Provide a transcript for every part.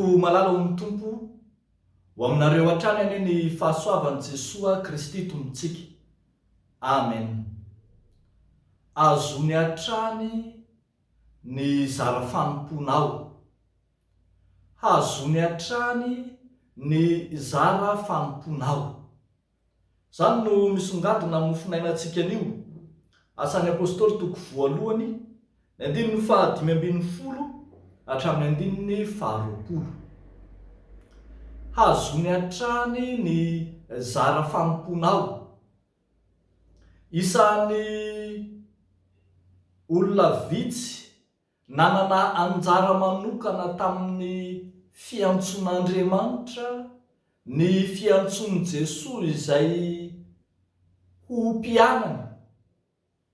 Avoko malala ho ny tompo ho aminareo hatrany anie ny fahasoavan'i Jesoa Kristy tombontsika. Amen. Azony hatrany ny zara fanomponao. Hazony hatrany ny zara fanomponao. Zany no misongadina mofinainantsika anio. Asan'ny apôstôly toko voalohany, 15 hatramin'ny 20. Hazony hatrany ny zara fanomponao. Isan'ny olona vitsy nanana anjara manokana tamin'ny fiantson'Andriamanitra, ny fiantsoan'i Jesoa izay ho mpianany,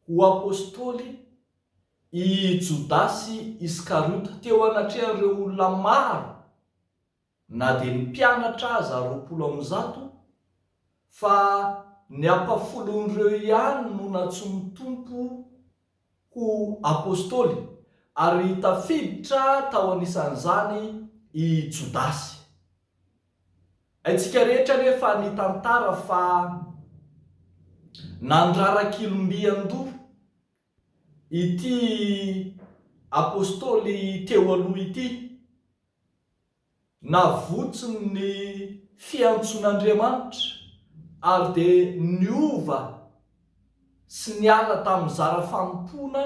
ho apôstôly, i Jodasy Iskariota. Teo anatrehan'ireo olona maro, na dia ny mpianatra aza 20 fa ny ampafolon'ireo ihany no natsoin'ny tompo ho apôstôly, ary tafiditra tao anisan'izany i Jodasy. Haintsika rehetra rehefa ny tantara fa nandrarak'ilombian-doha ity apôstôly teo aloha ity, navotsiny ny fiantson'Andriamanitra ary dia niova sy niala tamin'ny zara fanompona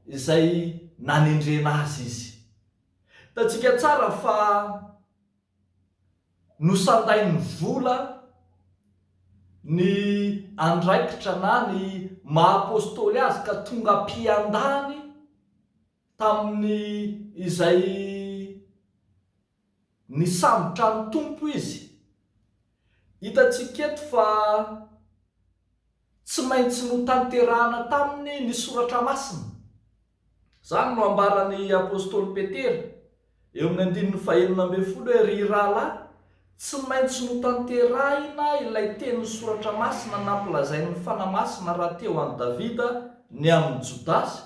izay nanendrena azy izy. Hitantsika tsara fa nosandain'ny vola ny andraikitra na ny maha-apôstôly azy ka tonga mpiandany tamin'ny izay nisambotra ny tompo izy. Hitantsika eto fa tsy maintsy notanterahana taminy ny soratra masina. Zany no ambaran'ny apôstôly Petera eo amin'ny 1:20 hoe ry rahalahy, tsy maintsy notanterahina ilay teny soratra masina nampilazain'ny fanahy masina raha teo an'i Davida ny amin'ny Jodasy,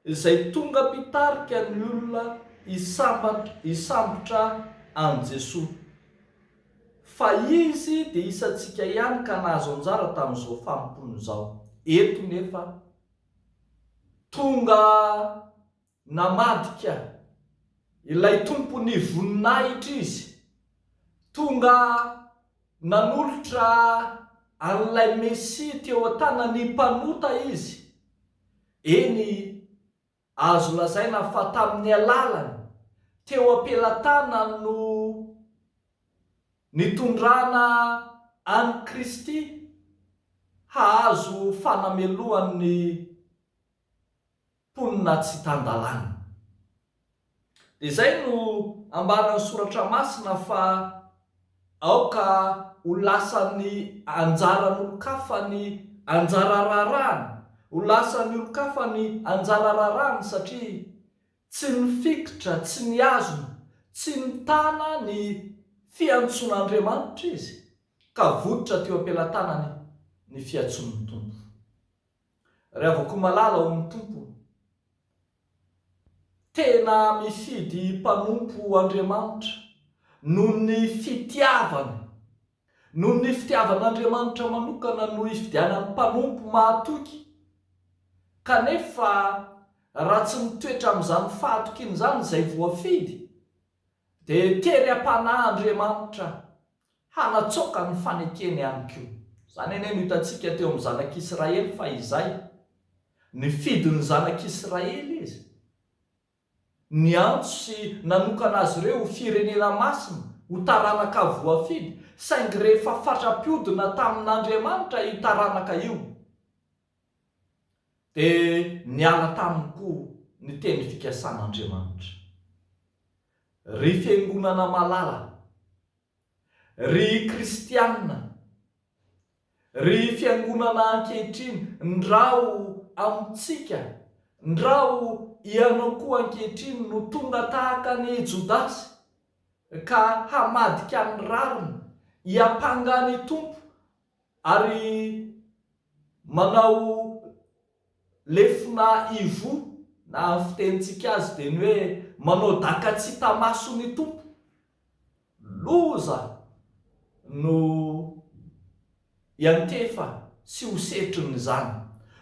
izay tonga mpitarika ny olona hisambotra an Jesoa. Fa izy dia isantsika ihany ka nahazo anjara tamin'izao fanompona izao. Eto nefa tonga namadika ilay tompo ny voninahitra izy, tonga nanolotra an'ilay Mesia teo an-tanany mpanota izy. Eny azo lazaina fa tamin'ny alalany teo am-pelatana no nitondrana an'i Kristy hahazo fanamelohan'ny mponina tsy tan-dalàna. Dia izay no ambaran'ny soratra masina fa aoka ho lasan'ny anjaran'olon-kafa ny anjara rarahany, ho lasan'ny olon-kafa ny anjara rarahany, satria tsy nifikitra, tsy niazona, tsy nitana ny fiantson'Andriamanitra izy, ka voditra teo am-pelatanany ny fiantson'ny tompo. Ry havako malala ho ny tompo, tena mifidy mpanompo Andriamanitra noho ny fitiavany, noho ny fitiavan'Andriamanitra manokana no ifidianany mpanompo mahatoky. Kanefa raha tsy mitoetra amin'izany fahatokiana izany izay voafidy, dia tery am-panahy Andriamanitra hanatsoaka ny fanekeny ihany koa. Zany anie no hitantsika teo amin'ny zanak'Israely fa izay nifidin'ny zanak'Israely izy, niantso sy nanokana azy ireo ho firenena masina, ho taranaka voafidy, saingy rehefa fatra-piodina tamin'Andriamanitra io taranaka io, dia niala taminy koa ny teny fikasan'Andriamanitra. Ry fiangonana malala, ry kristianina, ry fiangonana ankehitriny, ndrao amintsika, ndrao ianao koa ankehitriny no tonga tahaka ny Jodasy ka hamadika ny rariny, hiampangany tompo ary manao lefina ivo, na fitentsika azy dia ny hoe manao daka tsy hita maso ny tompo. loza no iantefa sy ho setriny zany.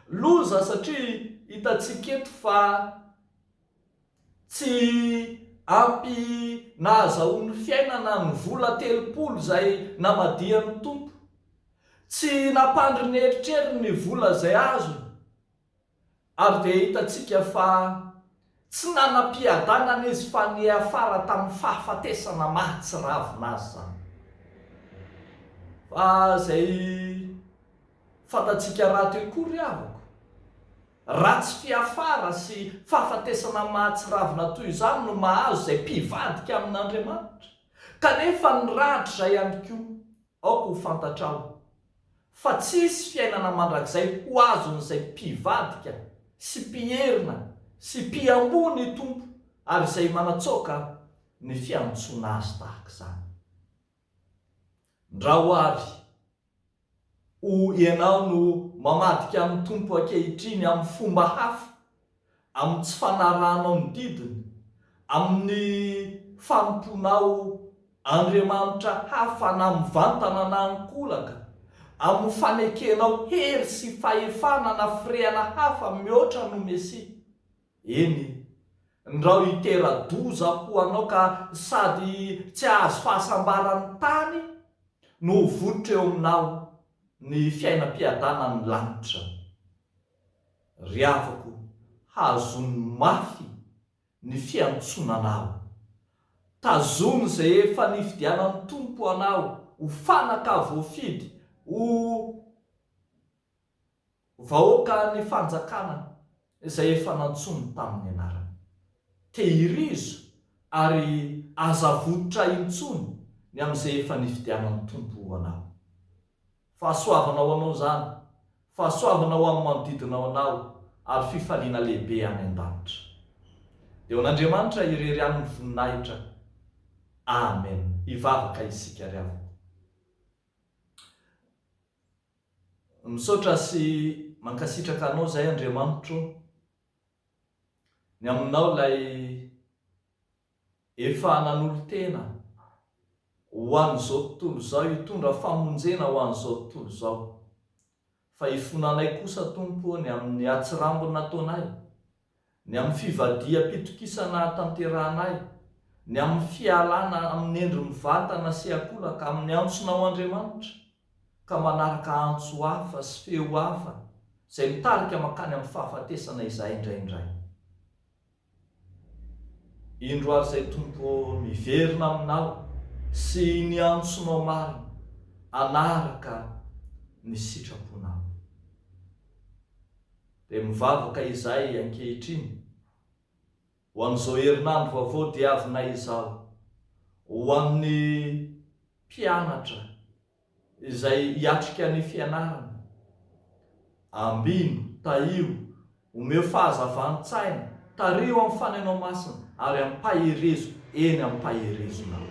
Loza satria hitantsika eto fa tsy ampy nahazahoany fiainana ny vola 30 zay namadiany tompo, tsy napandry ny eritreriny ny vola zay azo, ary dia hitantsika fa tsy nanam-piadanana izy fa ny afara tamin'ny fahafatesana mahatsiravina azy zany. Fa zay fantatsika raha teo kory avako, ratsy fiafara sy fahafatesana mahatsiravina toy izany no mahazo zay mpivadika amin'Andriamanitra. Kanefa ny ratra ihany koa, aoko ho fantatrao fa tsisy fiainana mandrakizay ho azon'izay mpivadika sy mpiherina sy mpiambo ny tompo ary izay manatsoaka ny fiantsoana azy tahaka izany. Ndra hoary ho ianao no mamadika amin'ny tompo ankehitriny amin'ny fomba hafa, amin'ny tsy fanarahanao ny didiny, amin'ny fanomponao Andriamanitra hafa na mivantana na ankolaka, amin'ny fanekenao hery sy fahefana na firehana hafa mihoatra no Mesia. Eny, ndra hitera-doza ho anao ka sady tsy ahazo fahasambarany tany no vototra eo aminao ny fiainam-piadanany lanitra. Ry havako, hazony mafy ny fiantsonanao. Tazony zay efa nifidianany tompo anao ho fanaka voafidy, ho vahoaka ny fanjakana izay efa nantsony tamin'ny anarany. Tehirizo ary aza vototra intsony ny amin'izay efa nifidianany tompo anao. Fahasoavanao anao zany, fahasoavanao amin'ny manodidinao anao, ary fifaliana lehibe any an-danitra. Deo an'Andriamanitra irery amin'ny voninahitra. Amen. Hivavaka isika ry havako. Misaotra sy mankasitraka anao zay Andriamanitra, ny aminao lay efa nanolo-tena ho an'izao tontolo izao, hitondra famonjena ho an'izao tontolo izao. Fa ifonanay kosa Tompo ny amin'ny atsirambony nataonay, ny amin'ny fivadia-pitokisana tanterahanay, ny amin'ny fialana amin'ny endry mivantana sy akolaka amin'ny antsonao Andriamanitra, ka manaraka antso hafa sy feo hafa izay mitarika makany amin'ny fahafatesana izay indraindray. Indro ary izay Tompo miverina aminao sy ny antsonao marina anaraka ny sitraponao. Dia mivavaka izay ankehitriny ho an'izao herinandro vaovao diavinay izao, ho amin'ny mpianatra izay hiatrika ny fianarana, ambino, taio, omeo fahazavantsaina, tario amin'ny fanainao masina ary amin'ny paherezo, eny amin'ny paherezonao.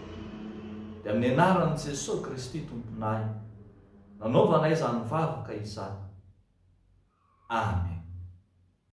Dia amin'ny anaran'i Jesosy Kristy Tomponay, nanaovanay izany mivavaka izany. Amen.